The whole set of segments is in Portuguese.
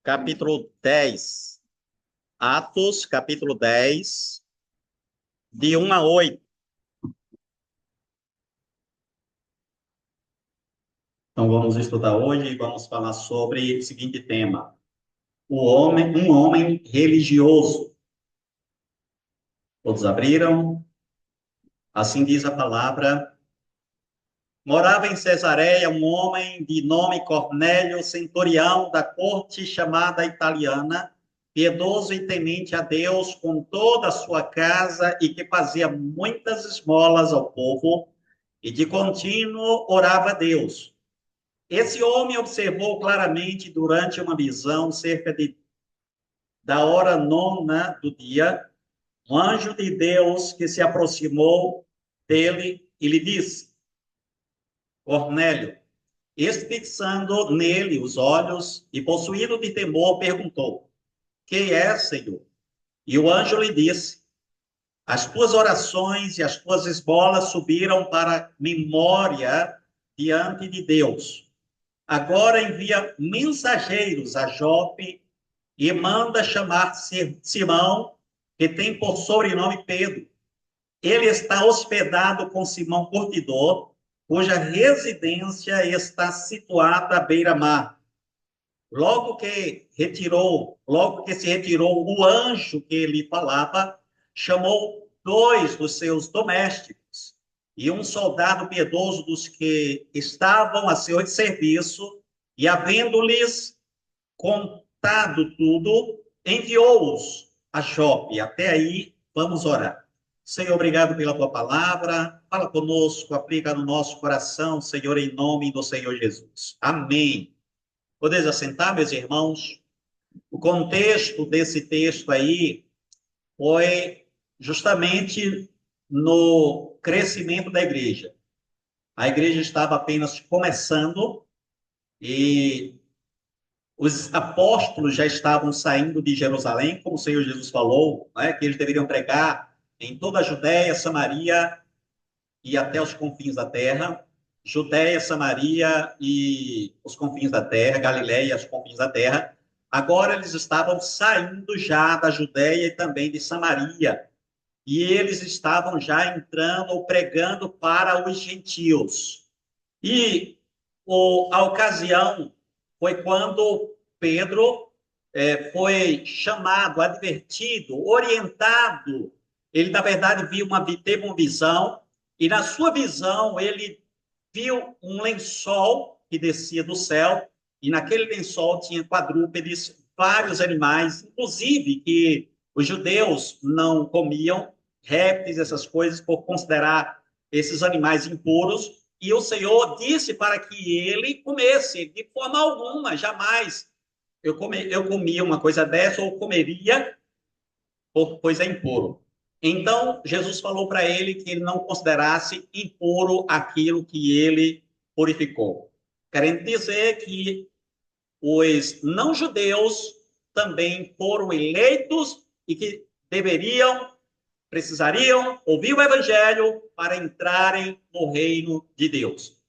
capítulo 10. Atos, capítulo 10, de 1 a 8. Então, vamos estudar hoje e vamos falar sobre o seguinte tema: um homem religioso. Todos abriram? Assim diz a palavra. Morava em Cesareia um homem de nome Cornélio, centurião da corte chamada italiana, piedoso e temente a Deus com toda a sua casa e que fazia muitas esmolas ao povo e de contínuo orava a Deus. Esse homem observou claramente durante uma visão, da hora nona do dia, um anjo de Deus que se aproximou dele e lhe disse: Cornélio. Este, fixando nele os olhos e possuído de temor, perguntou: Quem é, Senhor? E o anjo lhe disse: As tuas orações e as tuas esmolas subiram para memória diante de Deus. Agora envia mensageiros a Jope e manda chamar Simão, que tem por sobrenome Pedro. Ele está hospedado com Simão Curtidor, cuja residência está situada à beira-mar. Logo que se retirou o anjo que lhe falava, chamou dois dos seus domésticos e um soldado piedoso dos que estavam a seu serviço, e havendo-lhes contado tudo, enviou-os a Jope. Até aí, vamos orar. Senhor, obrigado pela tua palavra. Fala conosco, aplica no nosso coração, Senhor, em nome do Senhor Jesus. Amém. Podeis assentar, meus irmãos? O contexto desse texto aí foi justamente no crescimento da igreja. A igreja estava apenas começando e os apóstolos já estavam saindo de Jerusalém, como o Senhor Jesus falou, né, que eles deveriam pregar em toda a Judéia, Samaria e até os confins da terra. Judéia, Samaria e os confins da terra, Galiléia e os confins da terra. Agora eles estavam saindo já da Judéia e também de Samaria. E eles estavam já entrando ou pregando para os gentios. E a ocasião foi quando Pedro foi chamado, advertido, orientado. Ele, na verdade, teve uma visão, e na sua visão ele viu um lençol que descia do céu, e naquele lençol tinha quadrúpedes, vários animais, inclusive que os judeus não comiam, répteis, essas coisas, por considerar esses animais impuros, e o Senhor disse para que ele comesse, de forma alguma, jamais eu comia uma coisa dessa, ou comeria, pois é impuro. Então, Jesus falou para ele que ele não considerasse impuro aquilo que ele purificou. Querendo dizer que os não-judeus também foram eleitos e que precisariam ouvir o evangelho para entrarem no reino de Deus.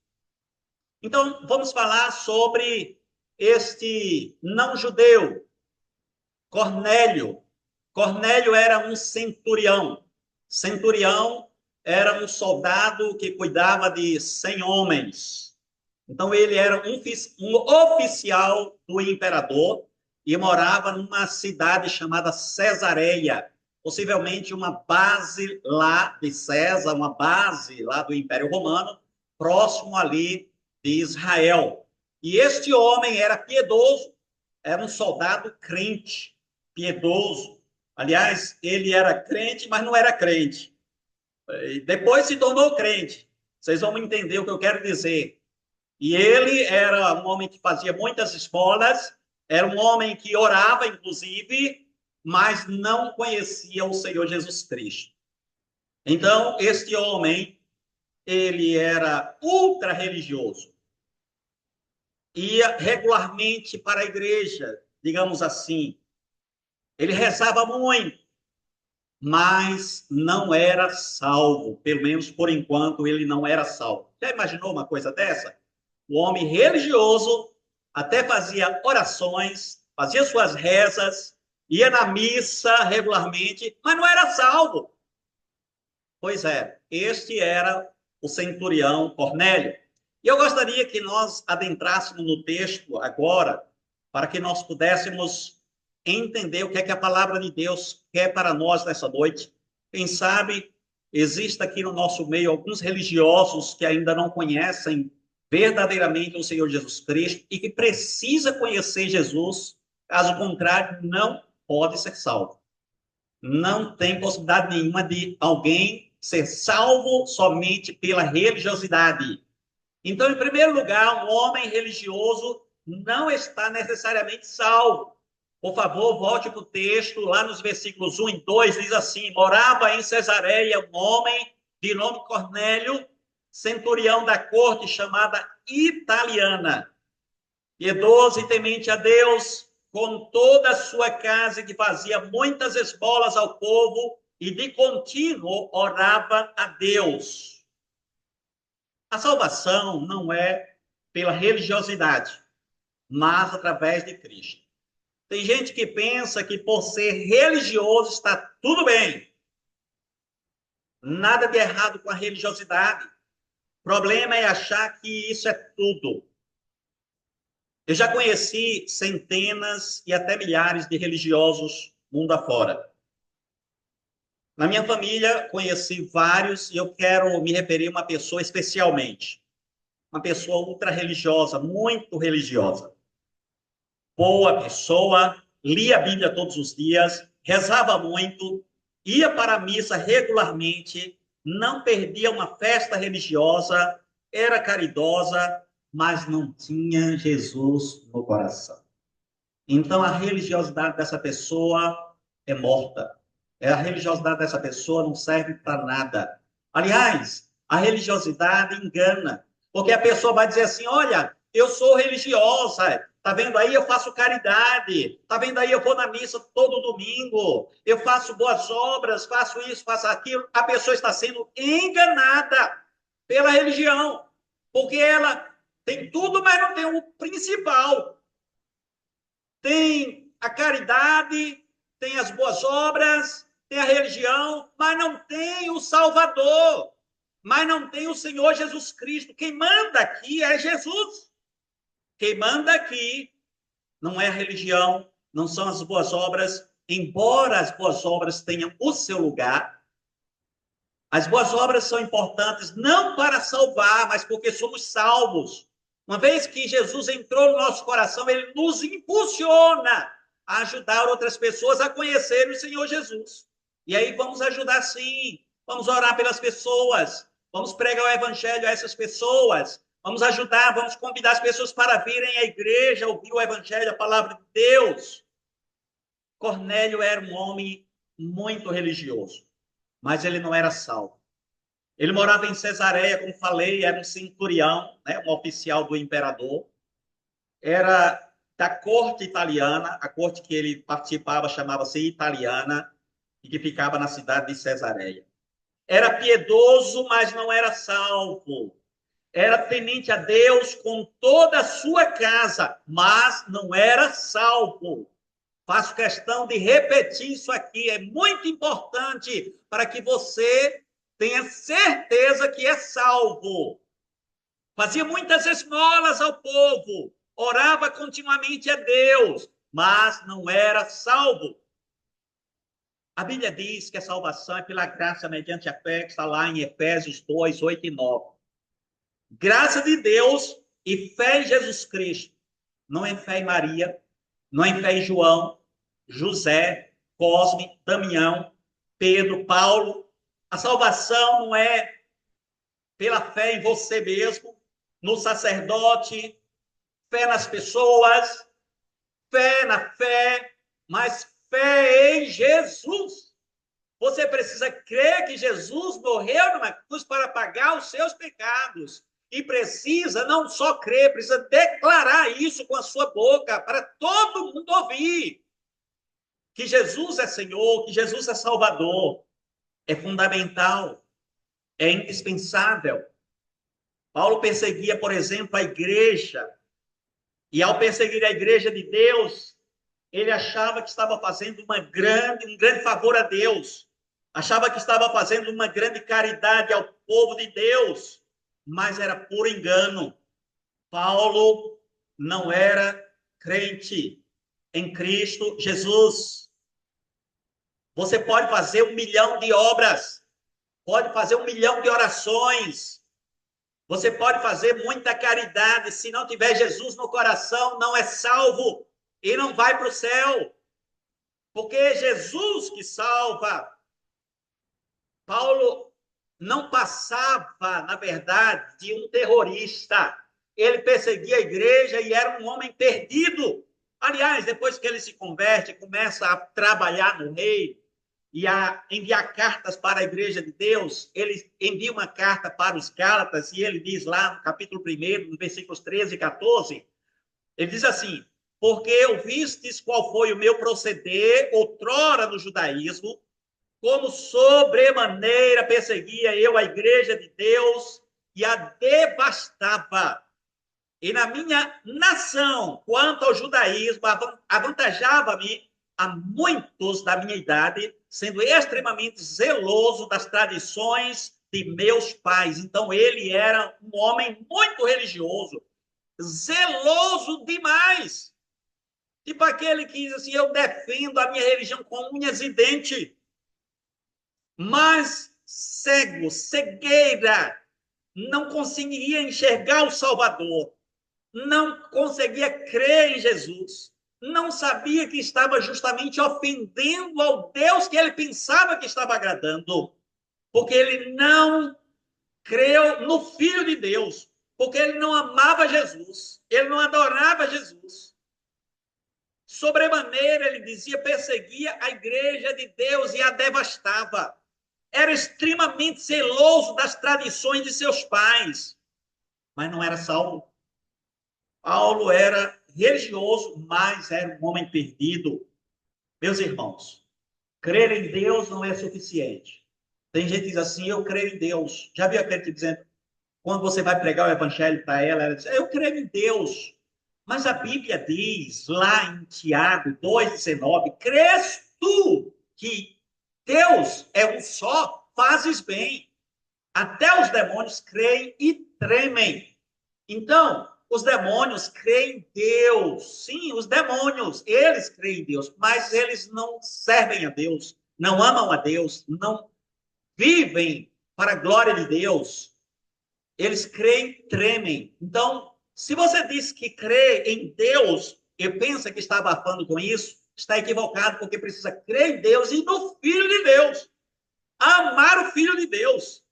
Então, vamos falar sobre este não-judeu, Cornélio. Cornélio era um centurião. Centurião era um soldado que cuidava de 100 homens. Então, ele era um oficial do imperador e morava numa cidade chamada Cesareia, possivelmente uma base lá de César, uma base lá do Império Romano, próximo ali de Israel. E este homem era piedoso, era um soldado crente, piedoso. Aliás, ele era crente, mas não era crente. E depois se tornou crente. Vocês vão entender o que eu quero dizer. E ele era um homem que fazia muitas esmolas, era um homem que orava, inclusive, mas não conhecia o Senhor Jesus Cristo. Então, este homem, ele era ultra religioso. Ia regularmente para a igreja, digamos assim. Ele rezava muito, mas não era salvo. Pelo menos por enquanto ele não era salvo. Já imaginou uma coisa dessa? O homem religioso até fazia orações, fazia suas rezas, ia na missa regularmente, mas não era salvo. Pois é, este era o centurião Cornélio. E eu gostaria que nós adentrássemos no texto agora, para que nós pudéssemos entender o que é que a palavra de Deus quer para nós nessa noite. Quem sabe existe aqui no nosso meio alguns religiosos que ainda não conhecem verdadeiramente o Senhor Jesus Cristo e que precisa conhecer Jesus, caso contrário, não pode ser salvo. Não tem possibilidade nenhuma de alguém ser salvo somente pela religiosidade. Então, em primeiro lugar, um homem religioso não está necessariamente salvo. Por favor, volte para o texto, lá nos versículos 1 e 2, diz assim: morava em Cesareia um homem de nome Cornélio, centurião da corte chamada Italiana, piedoso e temente a Deus, com toda a sua casa, que fazia muitas esmolas ao povo e de contínuo orava a Deus. A salvação não é pela religiosidade, mas através de Cristo. Tem gente que pensa que por ser religioso está tudo bem. Nada de errado com a religiosidade. O problema é achar que isso é tudo. Eu já conheci centenas e até milhares de religiosos mundo afora. Na minha família, conheci vários e eu quero me referir a uma pessoa especialmente. Uma pessoa ultra religiosa, muito religiosa. Boa pessoa, lia a Bíblia todos os dias, rezava muito, ia para a missa regularmente, não perdia uma festa religiosa, era caridosa, mas não tinha Jesus no coração. Então, a religiosidade dessa pessoa é morta. A religiosidade dessa pessoa não serve para nada. Aliás, a religiosidade engana, porque a pessoa vai dizer assim: olha, eu sou religiosa, tá vendo aí? Eu faço caridade, tá vendo aí? Eu vou na missa todo domingo, eu faço boas obras, faço isso, faço aquilo. A pessoa está sendo enganada pela religião, porque ela tem tudo, mas não tem o principal. Tem a caridade, tem as boas obras, tem a religião, mas não tem o Salvador, mas não tem o Senhor Jesus Cristo. Quem manda aqui é Jesus. Quem manda aqui não é a religião, não são as boas obras, embora as boas obras tenham o seu lugar. As boas obras são importantes não para salvar, mas porque somos salvos. Uma vez que Jesus entrou no nosso coração, ele nos impulsiona a ajudar outras pessoas a conhecerem o Senhor Jesus. E aí vamos ajudar sim, vamos orar pelas pessoas, vamos pregar o evangelho a essas pessoas, vamos ajudar, vamos convidar as pessoas para virem à igreja, ouvir o evangelho, a palavra de Deus. Cornélio era um homem muito religioso, mas ele não era salvo. Ele morava em Cesareia, como falei, era um centurião, né, um oficial do imperador. Era da corte italiana, a corte que ele participava chamava-se Italiana, e que ficava na cidade de Cesareia. Era piedoso, mas não era salvo. Era temente a Deus com toda a sua casa, mas não era salvo. Faço questão de repetir isso aqui, é muito importante para que você tenha certeza que é salvo. Fazia muitas esmolas ao povo, orava continuamente a Deus, mas não era salvo. A Bíblia diz que a salvação é pela graça mediante a fé, que está lá em Efésios 2, 8 e 9. Graça de Deus e fé em Jesus Cristo. Não é fé em Maria, não é fé em João, José, Cosme, Damião, Pedro, Paulo. A salvação não é pela fé em você mesmo, no sacerdote, fé nas pessoas, fé na fé, mas fé em Jesus. Você precisa crer que Jesus morreu numa cruz para pagar os seus pecados. E precisa não só crer, precisa declarar isso com a sua boca para todo mundo ouvir. Que Jesus é Senhor, que Jesus é Salvador. É fundamental, é indispensável. Paulo perseguia, por exemplo, a igreja. E ao perseguir a igreja de Deus, ele achava que estava fazendo um grande favor a Deus, achava que estava fazendo uma grande caridade ao povo de Deus, mas era por engano. Paulo não era crente em Cristo Jesus. Você pode fazer 1 milhão de obras, pode fazer 1 milhão de orações, você pode fazer muita caridade, se não tiver Jesus no coração, não é salvo e não vai para o céu, porque é Jesus que salva. Paulo não passava, na verdade, de um terrorista. Ele perseguia a igreja e era um homem perdido. Aliás, depois que ele se converte, começa a trabalhar no reino e a enviar cartas para a igreja de Deus, ele envia uma carta para os Gálatas e ele diz lá no capítulo 1, nos versículos 13 e 14, ele diz assim: porque ouvistes qual foi o meu proceder outrora no judaísmo, como sobremaneira perseguia eu a igreja de Deus e a devastava. E na minha nação, quanto ao judaísmo, avantajava-me a muitos da minha idade, sendo extremamente zeloso das tradições de meus pais. Então, ele era um homem muito religioso, zeloso demais. Tipo aquele que diz assim: eu defendo a minha religião com unhas e dentes. Mas cego, cegueira, não conseguiria enxergar o Salvador, não conseguia crer em Jesus, não sabia que estava justamente ofendendo ao Deus que ele pensava que estava agradando, porque ele não creu no Filho de Deus, porque ele não amava Jesus, ele não adorava Jesus. Sobremaneira, ele dizia, perseguia a igreja de Deus e a devastava. Era extremamente zeloso das tradições de seus pais, mas não era salvo. Paulo era religioso, mas era um homem perdido. Meus irmãos, crer em Deus não é suficiente. Tem gente que diz assim: eu creio em Deus. Já viu aquele que dizendo, quando você vai pregar o evangelho para ela diz: eu creio em Deus. Mas a Bíblia diz, lá em Tiago 2,19, crês tu que Deus é um só, fazes bem. Até os demônios creem e tremem. Então, os demônios creem em Deus. Sim, os demônios, eles creem em Deus, mas eles não servem a Deus, não amam a Deus, não vivem para a glória de Deus. Eles creem e tremem. Então, se você diz que crê em Deus e pensa que está abafando com isso, está equivocado, porque precisa crer em Deus e no Filho de Deus. Amar o Filho de Deus.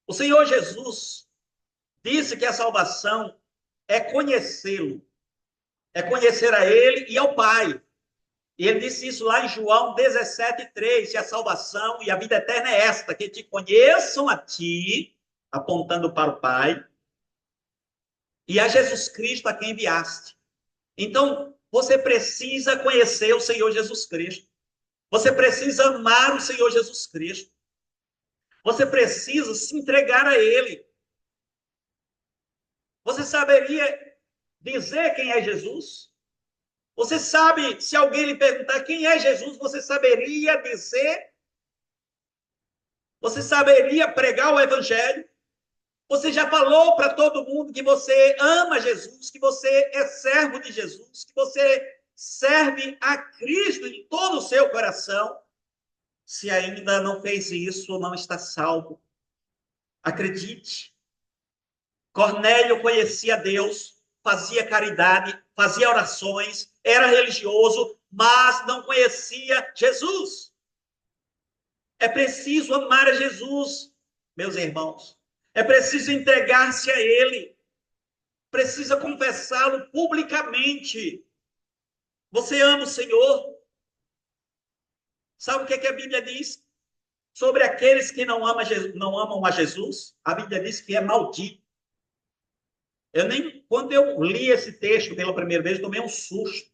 O Senhor Jesus disse que a salvação é conhecê-lo, é conhecer a Ele e ao Pai. E ele disse isso lá em João 17,3, que a salvação e a vida eterna é esta, que te conheçam a ti, apontando para o Pai, e a Jesus Cristo a quem enviaste. Então, você precisa conhecer o Senhor Jesus Cristo. Você precisa amar o Senhor Jesus Cristo. Você precisa se entregar a Ele. Você saberia dizer quem é Jesus? Você sabe, se alguém lhe perguntar quem é Jesus, você saberia dizer? Você saberia pregar o Evangelho? Você já falou para todo mundo que você ama Jesus, que você é servo de Jesus, que você serve a Cristo em todo o seu coração? Se ainda não fez isso, não está salvo. Acredite. Cornélio conhecia Deus, fazia caridade, fazia orações, era religioso, mas não conhecia Jesus. É preciso amar a Jesus, meus irmãos. É preciso entregar-se a Ele. Precisa confessá-lo publicamente. Você ama o Senhor? Sabe o que a Bíblia diz sobre aqueles que não amam a Jesus? A Bíblia diz que é maldito. Quando eu li esse texto pela primeira vez, tomei um susto.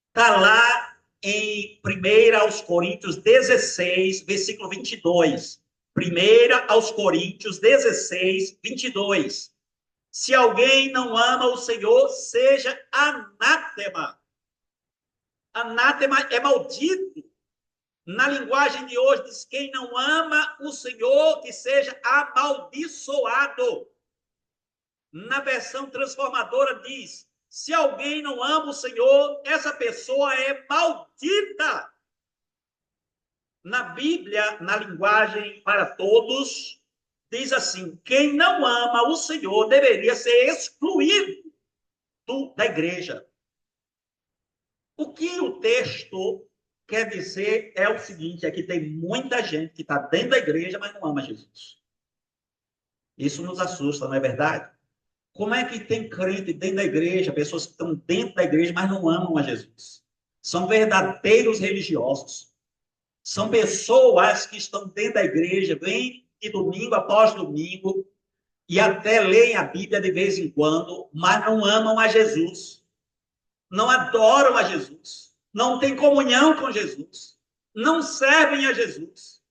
Está lá em 1 aos Coríntios 16, versículo 22. 1 aos Coríntios 16, 22. Se alguém não ama o Senhor, seja anátema. Anátema é maldito. Na linguagem de hoje, diz: quem não ama o Senhor, que seja amaldiçoado. Na versão transformadora, diz: se alguém não ama o Senhor, essa pessoa é maldita. Na Bíblia, na linguagem para todos, diz assim: quem não ama o Senhor deveria ser excluído da igreja. O que o texto quer dizer é o seguinte: é que tem muita gente que está dentro da igreja, mas não ama Jesus. Isso nos assusta, não é verdade? Como é que tem crente dentro da igreja, pessoas que estão dentro da igreja, mas não amam a Jesus? São verdadeiros religiosos. São pessoas que estão dentro da igreja, vêm de domingo após domingo, e até leem a Bíblia de vez em quando, mas não amam a Jesus. Não adoram a Jesus. Não têm comunhão com Jesus. Não servem a Jesus.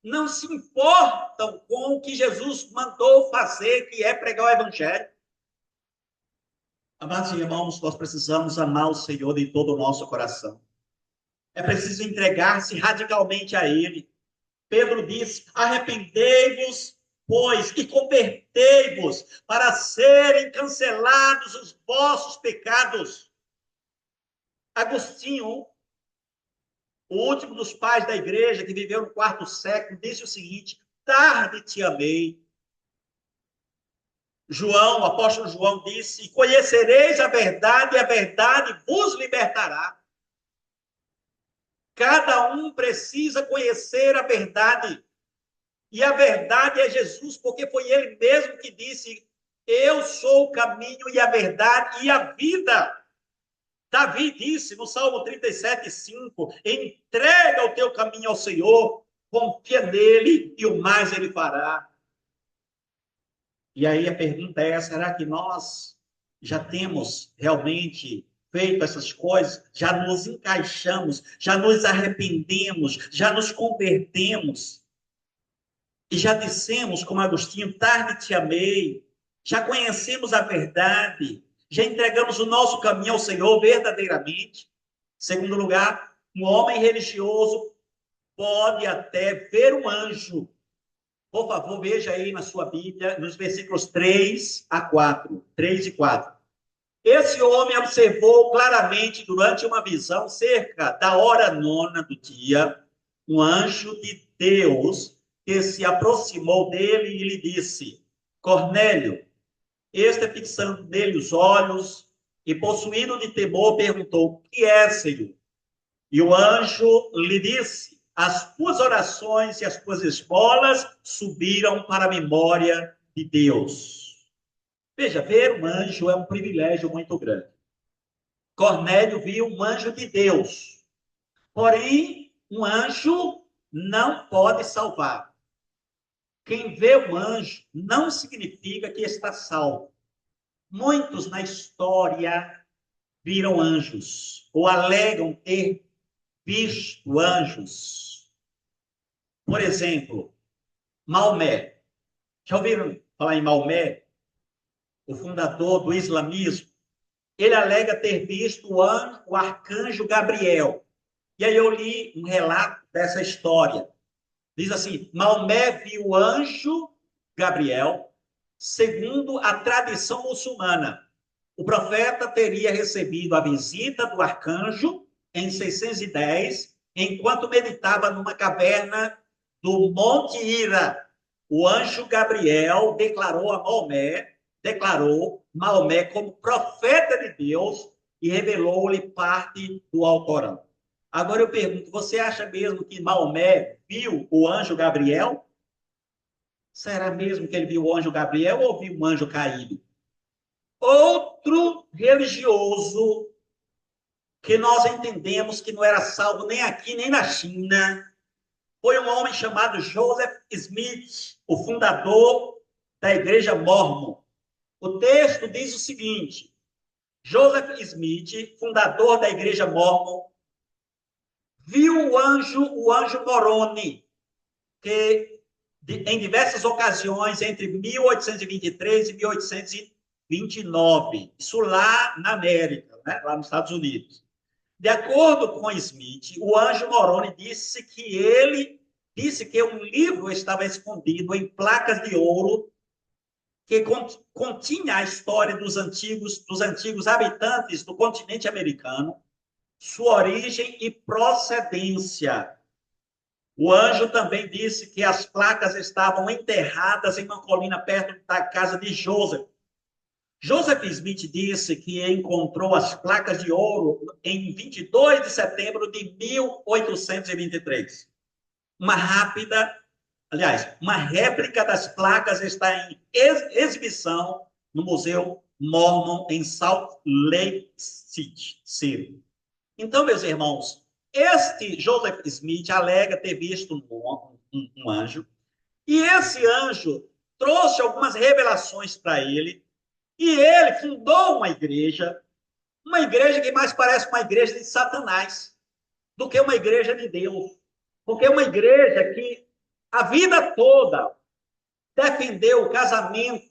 Não se importam com o que Jesus mandou fazer, que é pregar o evangelho. Amados irmãos, nós precisamos amar o Senhor de todo o nosso coração. É preciso entregar-se radicalmente a Ele. Pedro diz: arrependei-vos, pois, e convertei-vos, para serem cancelados os vossos pecados. Agostinho, o último dos pais da igreja, que viveu no quarto século, disse o seguinte: tarde te amei. João, o apóstolo João disse: conhecereis a verdade, e a verdade vos libertará. Cada um precisa conhecer a verdade. E a verdade é Jesus, porque foi ele mesmo que disse: eu sou o caminho e a verdade e a vida. Davi disse no Salmo 37:5: entrega o teu caminho ao Senhor, confia nele e o mais ele fará. E aí a pergunta é: será que nós já temos realmente feito essas coisas? Já nos encaixamos, já nos arrependemos, já nos convertemos? E já dissemos, como Agostinho: tarde te amei, já conhecemos a verdade, já entregamos o nosso caminho ao Senhor verdadeiramente. Segundo lugar, um homem religioso pode até ver um anjo. Por favor, veja aí na sua Bíblia, nos versículos 3 a 4, 3 e 4. Esse homem observou claramente durante uma visão, cerca da hora nona do dia, um anjo de Deus que se aproximou dele e lhe disse: Cornélio. Este, fixando nele os olhos e possuído de temor, perguntou: o que é, Senhor? E o anjo lhe disse: as tuas orações e as tuas esmolas subiram para a memória de Deus. Veja, ver um anjo é um privilégio muito grande. Cornélio viu um anjo de Deus. Porém, um anjo não pode salvar. Quem vê um anjo não significa que está salvo. Muitos na história viram anjos, ou alegam ter visto anjos. Por exemplo, Maomé. Já ouviram falar em Maomé? O fundador do islamismo. Ele alega ter visto o arcanjo Gabriel. E aí eu li um relato dessa história. Diz assim: Maomé viu o anjo Gabriel, segundo a tradição muçulmana. O profeta teria recebido a visita do arcanjo em 610, enquanto meditava numa caverna do Monte Hira. O anjo Gabriel declarou Maomé como profeta de Deus e revelou-lhe parte do Alcorão. Agora eu pergunto: você acha mesmo que Maomé viu o anjo Gabriel? Será mesmo que ele viu o anjo Gabriel ou viu um anjo caído? Outro religioso que nós entendemos que não era salvo nem aqui nem na China foi um homem chamado Joseph Smith, o fundador da Igreja Mórmon. O texto diz o seguinte: Joseph Smith, fundador da Igreja Mórmon, viu o anjo Moroni, que em diversas ocasiões, entre 1823 e 1829, isso lá na América, né? Lá nos Estados Unidos. De acordo com Smith, o anjo Moroni disse que um livro estava escondido em placas de ouro que continha a história dos antigos habitantes do continente americano, sua origem e procedência. O anjo também disse que as placas estavam enterradas em uma colina perto da casa de Joseph. Joseph Smith disse que encontrou as placas de ouro em 22 de setembro de 1823. Uma réplica das placas está em exibição no Museu Mormon em Salt Lake City. Então, meus irmãos, este Joseph Smith alega ter visto um anjo, e esse anjo trouxe algumas revelações para ele, e ele fundou uma igreja que mais parece uma igreja de Satanás do que uma igreja de Deus. Porque é uma igreja que a vida toda defendeu o casamento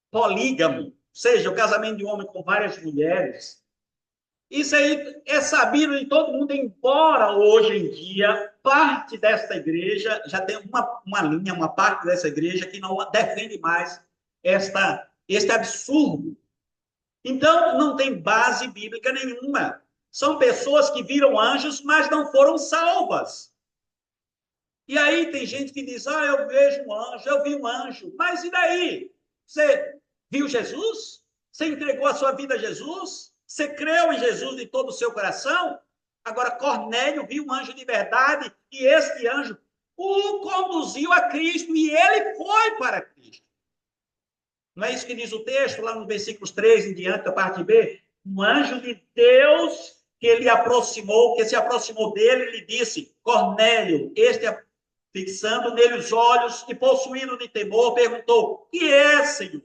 polígamo, ou seja, o casamento de um homem com várias mulheres. Isso aí é sabido de todo mundo, embora hoje em dia parte dessa igreja já tem uma parte dessa igreja que não defende mais este absurdo. Então, não tem base bíblica nenhuma. São pessoas que viram anjos, mas não foram salvas. E aí tem gente que diz, eu vejo um anjo, eu vi um anjo. Mas e daí? Você viu Jesus? Você entregou a sua vida a Jesus? Você creu em Jesus de todo o seu coração? Agora, Cornélio viu um anjo de verdade e este anjo o conduziu a Cristo e ele foi para Cristo. Não é isso que diz o texto, lá nos versículos 3 em diante, da parte B? Um anjo de Deus que se aproximou dele, lhe disse, Cornélio, fixando nele os olhos e possuído de temor, perguntou, que é, Senhor?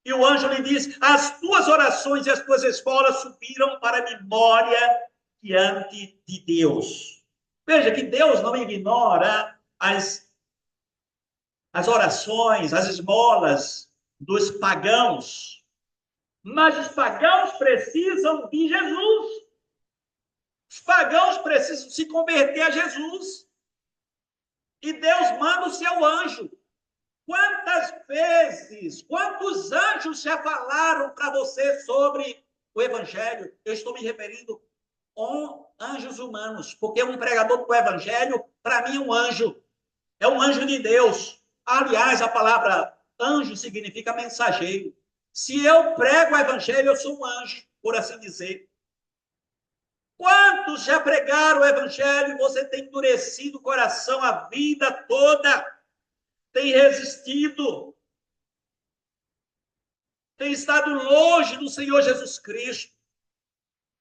E o anjo lhe disse, as tuas orações e as tuas esmolas subiram para a memória diante de Deus. Veja que Deus não ignora as orações, as esmolas dos pagãos, mas os pagãos precisam de Jesus. Os pagãos precisam se converter a Jesus. E Deus manda o seu anjo. Quantos anjos já falaram para você sobre o evangelho? Eu estou me referindo a anjos humanos, porque um pregador do evangelho, para mim, é um anjo. É um anjo de Deus. Aliás, a palavra anjo significa mensageiro. Se eu prego o evangelho, eu sou um anjo, por assim dizer. Quantos já pregaram o evangelho e você tem endurecido o coração a vida toda? Tem resistido? Tem estado longe do Senhor Jesus Cristo?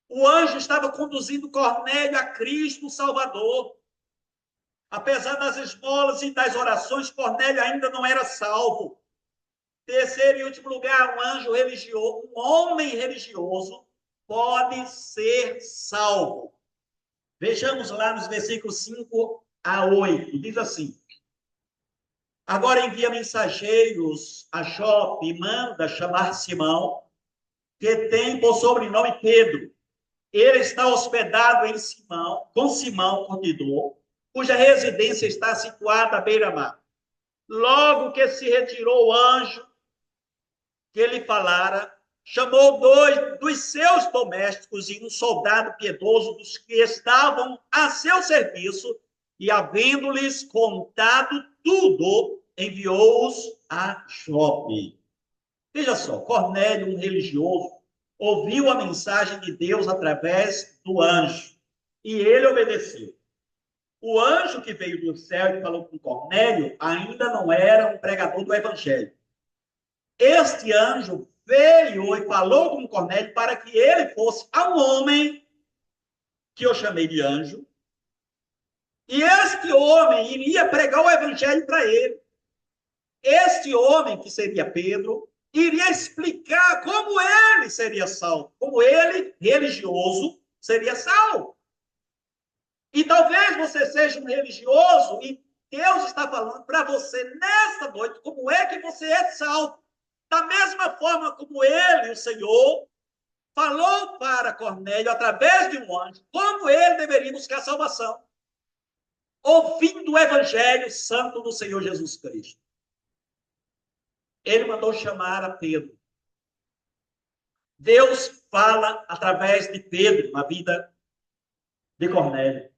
O anjo estava conduzindo Cornélio a Cristo, o Salvador. Apesar das esmolas e das orações, Cornélio ainda não era salvo. Terceiro e último lugar, um anjo religioso, um homem religioso pode ser salvo. Vejamos lá nos versículos 5 a 8. Diz assim, agora envia mensageiros a Jope e manda chamar Simão, que tem por sobrenome Pedro. Ele está hospedado com Simão, curtidor, cuja residência está situada à beira-mar. Logo que se retirou o anjo que lhe falara, chamou 2 dos seus domésticos e um soldado piedoso dos que estavam a seu serviço, e, havendo-lhes contado tudo, enviou-os a Jope. Veja só, Cornélio, um religioso, ouviu a mensagem de Deus através do anjo, e ele obedeceu. O anjo que veio do céu e falou com Cornélio ainda não era um pregador do evangelho. Este anjo veio e falou com Cornélio para que ele fosse a um homem que eu chamei de anjo, e este homem iria pregar o evangelho para ele. Este homem, que seria Pedro, iria explicar como ele seria salvo, como ele, religioso, seria salvo. E talvez você seja um religioso e Deus está falando para você nesta noite como é que você é salvo. Da mesma forma como ele, o Senhor, falou para Cornélio, através de um anjo, como ele deveria buscar salvação, ouvindo o evangelho santo do Senhor Jesus Cristo. Ele mandou chamar a Pedro. Deus fala através de Pedro na vida de Cornélio.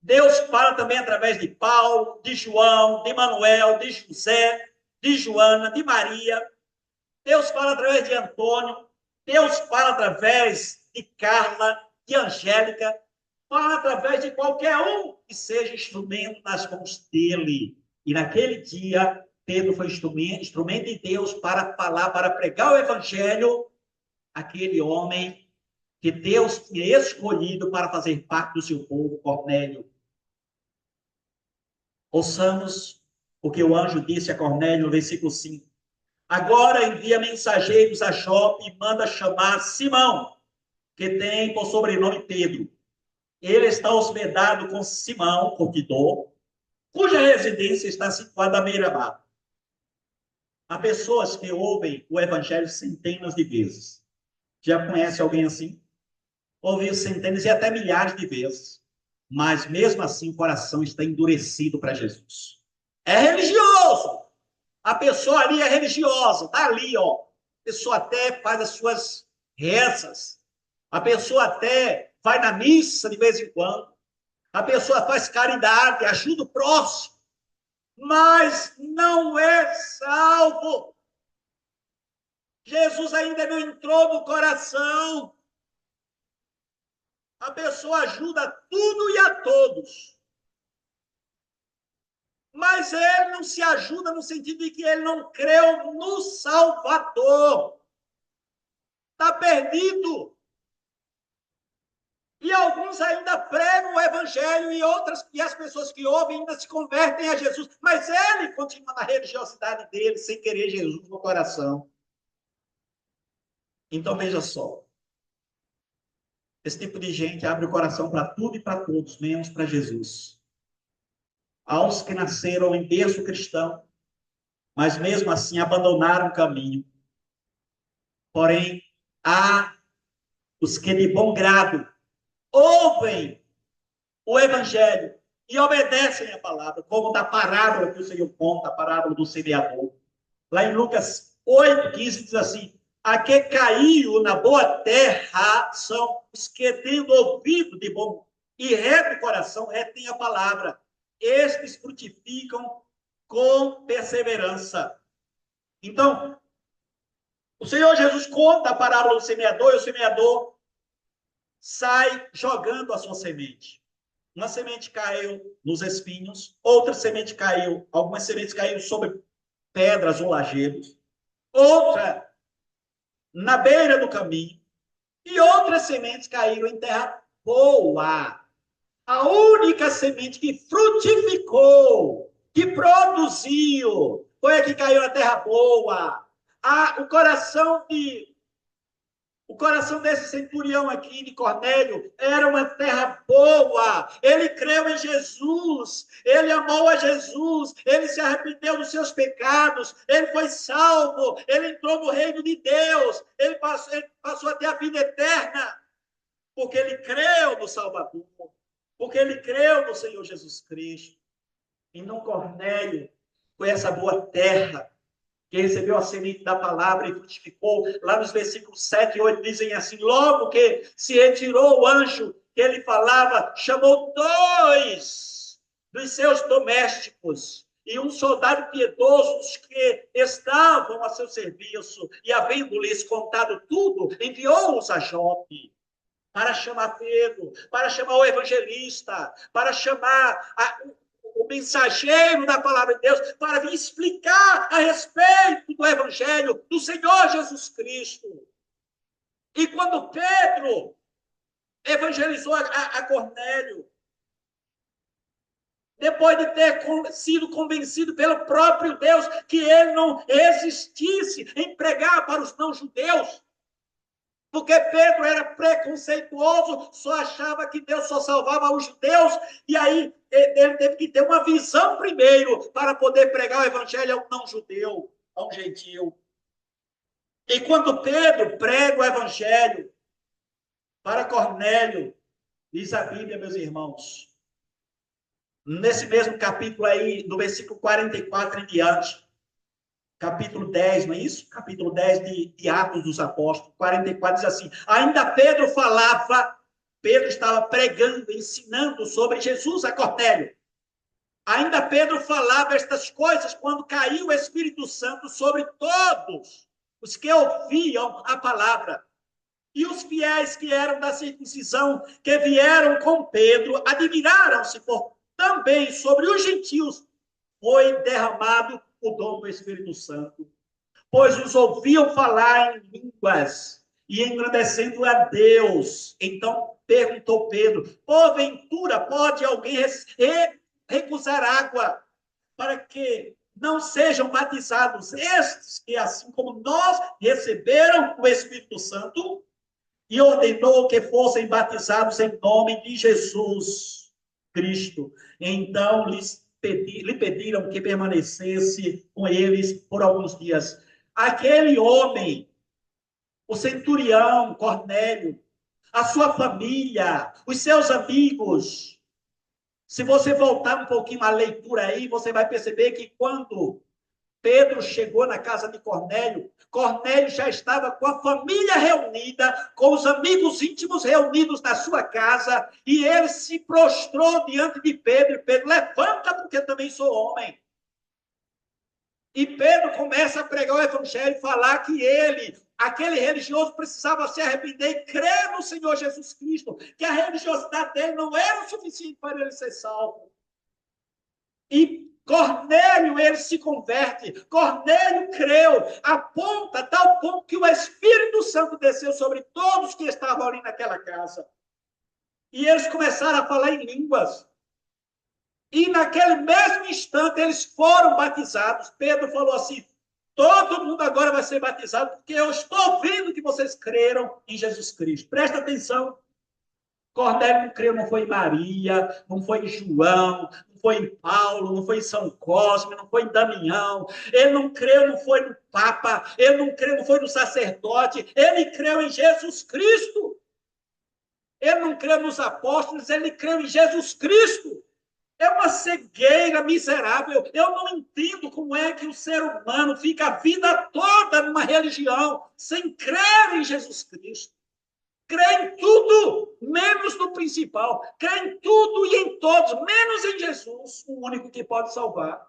Deus fala também através de Paulo, de João, de Manuel, de José, de Joana, de Maria. Deus fala através de Antônio. Deus fala através de Carla, de Angélica. Fala através de qualquer um que seja instrumento nas mãos dele. E naquele dia, Pedro foi instrumento de Deus para falar, para pregar o evangelho àquele homem que Deus tinha escolhido para fazer parte do seu povo, Cornélio. Ouçamos o que o anjo disse a Cornélio no versículo 5. Agora envia mensageiros a Jope e manda chamar Simão, que tem por sobrenome Pedro. Ele está hospedado com Simão, curtidor, cuja residência está situada à beira-mar. Há pessoas que ouvem o evangelho centenas de vezes. Já conhece alguém assim? Ouviu centenas e até milhares de vezes. Mas mesmo assim o coração está endurecido para Jesus. É religioso. A pessoa ali é religiosa. Está ali, ó. A pessoa até faz as suas rezas. A pessoa até vai na missa de vez em quando. A pessoa faz caridade, ajuda o próximo. Mas não é salvo. Jesus ainda não entrou no coração. A pessoa ajuda tudo e a todos. Mas ele não se ajuda no sentido de que ele não creu no Salvador. Está perdido. E alguns ainda pregam o evangelho e as pessoas que ouvem ainda se convertem a Jesus. Mas ele continua na religiosidade dele, sem querer Jesus no coração. Então, veja só. Esse tipo de gente abre o coração para tudo e para todos, menos para Jesus. Aos que nasceram em berço cristão, mas mesmo assim abandonaram o caminho. Porém, há os que de bom grado ouvem o evangelho e obedecem a palavra, como da parábola que o Senhor conta, a parábola do semeador. Lá em Lucas 8:15 diz assim: a que caiu na boa terra são os que, tendo ouvido de bom e reto coração, retêm a palavra. Estes frutificam com perseverança. Então, o Senhor Jesus conta a parábola do semeador, e o semeador sai jogando a sua semente. Uma semente caiu nos espinhos, outra semente caiu, algumas sementes caíram sobre pedras ou lajedos, outra na beira do caminho, e outras sementes caíram em terra boa. A única semente que frutificou, que produziu, foi a que caiu na terra boa. O coração desse centurião aqui, de Cornélio, era uma terra boa. Ele creu em Jesus, ele amou a Jesus, ele se arrependeu dos seus pecados, ele foi salvo, ele entrou no reino de Deus, ele passou a ter a vida eterna, porque ele creu no Salvador, porque ele creu no Senhor Jesus Cristo. Então, Cornélio foi essa boa terra, que recebeu a semente da palavra e frutificou. Lá nos versículos 7 e 8 dizem assim: logo que se retirou o anjo que ele falava, chamou 2 dos seus domésticos e um soldado piedoso que estavam a seu serviço, e havendo-lhes contado tudo, enviou-os a Jope para chamar Pedro, para chamar o evangelista, para chamar o mensageiro da palavra de Deus, para vir explicar a respeito do evangelho do Senhor Jesus Cristo. E quando Pedro evangelizou a Cornélio, depois de ter sido convencido pelo próprio Deus que ele não existisse em pregar para os não-judeus, porque Pedro era preconceituoso, só achava que Deus só salvava os judeus, e aí ele teve que ter uma visão primeiro para poder pregar o evangelho a um não-judeu, a um gentil. E quando Pedro prega o evangelho para Cornélio, diz a Bíblia, meus irmãos, nesse mesmo capítulo aí, no versículo 44 em diante, capítulo 10, não é isso? Capítulo 10 de Atos dos Apóstolos, 44 diz assim: ainda Pedro falava, Pedro estava pregando, ensinando sobre Jesus a Cornélio. Ainda Pedro falava estas coisas quando caiu o Espírito Santo sobre todos os que ouviam a palavra. E os fiéis que eram da circuncisão, que vieram com Pedro, admiraram-se, por também sobre os gentios foi derramado o dom do Espírito Santo, pois os ouviam falar em línguas e engrandecendo a Deus. Então perguntou Pedro: porventura pode alguém recusar água para que não sejam batizados estes que, assim como nós, receberam o Espírito Santo? E ordenou que fossem batizados em nome de Jesus Cristo. Então lhe pediram que permanecesse com eles por alguns dias. Aquele homem, o centurião Cornélio, a sua família, os seus amigos. Se você voltar um pouquinho à leitura aí, você vai perceber que quando Pedro chegou na casa de Cornélio, Cornélio já estava com a família reunida, com os amigos íntimos reunidos na sua casa, e ele se prostrou diante de Pedro, e Pedro, levanta, porque também sou homem. E Pedro começa a pregar o evangelho, falar que ele, aquele religioso, precisava se arrepender e crer no Senhor Jesus Cristo, que a religiosidade dele não era o suficiente para ele ser salvo. E Cornélio, ele se converte. Cornélio creu, a tal ponto que o Espírito Santo desceu sobre todos que estavam ali naquela casa. E eles começaram a falar em línguas. E naquele mesmo instante eles foram batizados. Pedro falou assim: todo mundo agora vai ser batizado, porque eu estou vendo que vocês creram em Jesus Cristo. Presta atenção. Cornélio não creu, não foi em Maria, não foi em João, não foi em Paulo, não foi em São Cosme, não foi em Damião. Ele não creu, não foi no Papa, ele não creu, não foi no sacerdote. Ele creu em Jesus Cristo. Ele não creu nos apóstolos, ele creu em Jesus Cristo. É uma cegueira miserável. Eu não entendo como é que o ser humano fica a vida toda numa religião sem crer em Jesus Cristo. Crê em tudo, menos no principal. Crê em tudo e em todos, menos em Jesus, o único que pode salvar.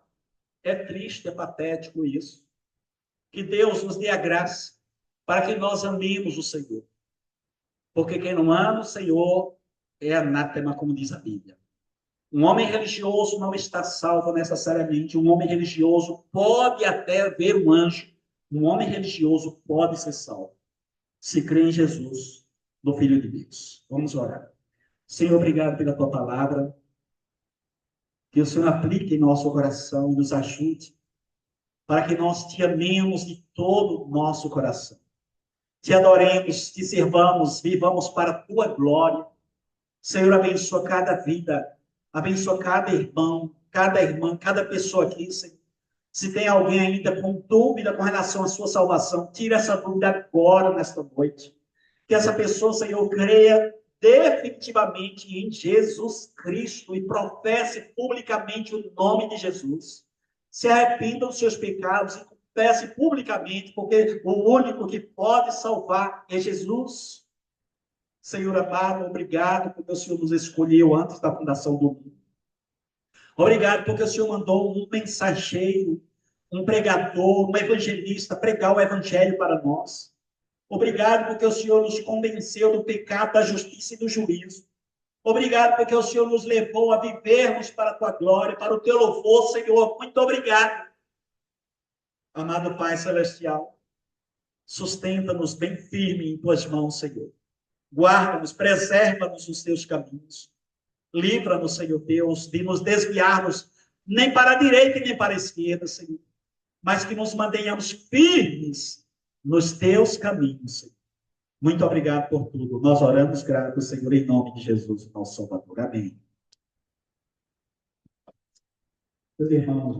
É triste, é patético isso. Que Deus nos dê a graça para que nós amemos o Senhor. Porque quem não ama o Senhor é anátema, como diz a Bíblia. Um homem religioso não está salvo necessariamente. Um homem religioso pode até ver um anjo. Um homem religioso pode ser salvo, se crê em Jesus, do Filho de Deus. Vamos orar. Senhor, obrigado pela tua palavra. Que o Senhor aplique em nosso coração e nos ajude para que nós te amemos de todo o nosso coração. Te adoremos, te servamos, vivamos para a tua glória. Senhor, abençoa cada vida, abençoa cada irmão, cada irmã, cada pessoa aqui, Senhor. Se tem alguém ainda com dúvida com relação à sua salvação, tira essa dúvida agora, nesta noite. Que essa pessoa, Senhor, creia definitivamente em Jesus Cristo e professe publicamente o nome de Jesus. Se arrependa dos seus pecados e confesse publicamente, porque o único que pode salvar é Jesus. Senhor amado, obrigado porque o Senhor nos escolheu antes da fundação do mundo. Obrigado porque o Senhor mandou um mensageiro, um pregador, um evangelista pregar o evangelho para nós. Obrigado porque o Senhor nos convenceu do pecado, da justiça e do juízo. Obrigado porque o Senhor nos levou a vivermos para a tua glória, para o teu louvor, Senhor. Muito obrigado. Amado Pai Celestial, sustenta-nos bem firme em tuas mãos, Senhor. Guarda-nos, preserva-nos nos teus caminhos. Livra-nos, Senhor Deus, de nos desviarmos nem para a direita e nem para a esquerda, Senhor. Mas que nos mantenhamos firmes nos teus caminhos, Senhor. Muito obrigado por tudo. Nós oramos gratos, Senhor, em nome de Jesus, nosso Salvador. Amém. Meus irmãos,